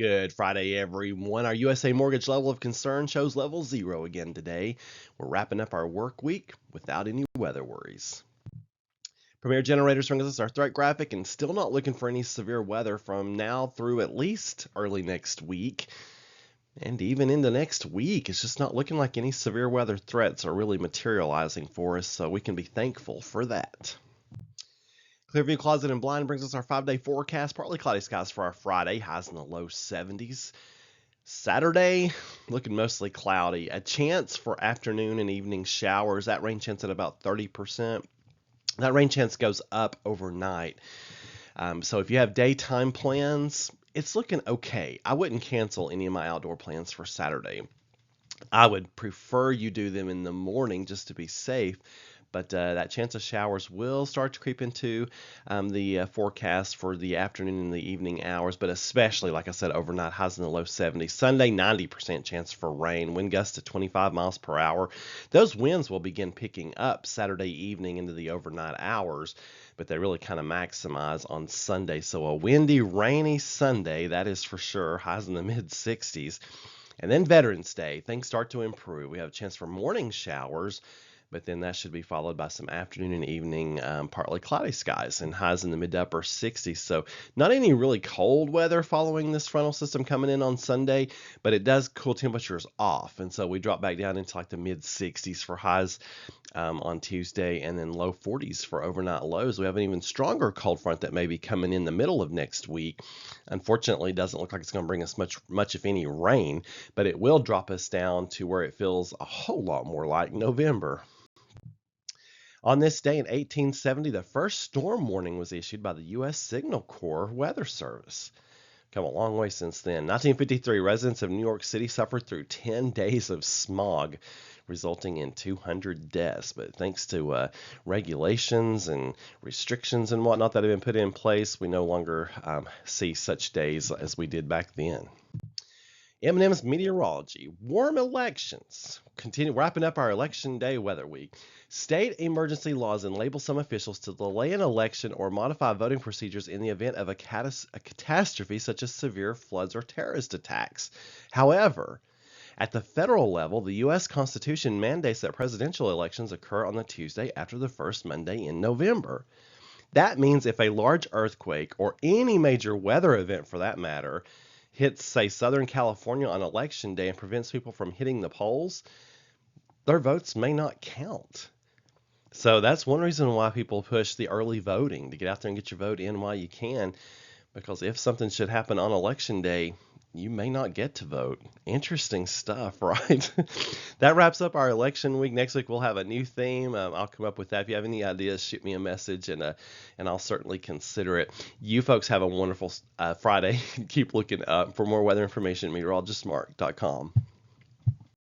Good Friday, everyone. Our USA mortgage level of concern shows level 0 again today. We're wrapping up our work week without any weather worries. Premier Generators brings us our threat graphic and still not looking for any severe weather from now through at least early next week. And even into next week, it's just not looking like any severe weather threats are really materializing for us, so we can be thankful for that. Clearview Closet and Blind brings us our 5-day forecast. Partly cloudy skies for our Friday, highs in the low 70s. Saturday, looking mostly cloudy. A chance for afternoon and evening showers. That rain chance at about 30%. That rain chance goes up overnight. So if you have daytime plans, it's looking okay. I wouldn't cancel any of my outdoor plans for Saturday. I would prefer you do them in the morning just to be safe. But that chance of showers will start to creep into the forecast for the afternoon and the evening hours, but especially, like I said, overnight highs in the low 70s. Sunday, 90% chance for rain, wind gusts to 25 miles per hour. Those winds will begin picking up Saturday evening into the overnight hours, but they really kind of maximize on Sunday. So a windy, rainy Sunday, that is for sure, highs in the mid 60s. And then Veterans Day, things start to improve. We have a chance for morning showers, but then that should be followed by some afternoon and evening partly cloudy skies and highs in the mid to upper 60s. So not any really cold weather following this frontal system coming in on Sunday, but it does cool temperatures off. And so we drop back down into like the mid 60s for highs on Tuesday, and then low 40s for overnight lows. We have an even stronger cold front that may be coming in the middle of next week. Unfortunately, it doesn't look like it's going to bring us much if any rain, but it will drop us down to where it feels a whole lot more like November. On this day in 1870, the first storm warning was issued by the U.S. Signal Corps Weather Service. Come a long way since then. 1953, residents of New York City suffered through 10 days of smog, resulting in 200 deaths. But thanks to regulations and restrictions and whatnot that have been put in place, we no longer see such days as we did back then. M&M's Meteorology. Warm elections. Continue wrapping up our election day weather week. State emergency laws enable some officials to delay an election or modify voting procedures in the event of a catastrophe such as severe floods or terrorist attacks. However, at the federal level, the U.S. Constitution mandates that presidential elections occur on the Tuesday after the first Monday in November. That means if a large earthquake or any major weather event for that matter hits, say, Southern California on election day and prevents people from hitting the polls, their votes may not count. So that's one reason why people push the early voting, to get out there and get your vote in while you can, because if something should happen on election day, you may not get to vote. Interesting stuff, right? That wraps up our election week. Next week we'll have a new theme. I'll come up with that. If you have any ideas, shoot me a message, and I'll certainly consider it. You folks have a wonderful Friday. Keep looking up for more weather information at meteorologistmark.com.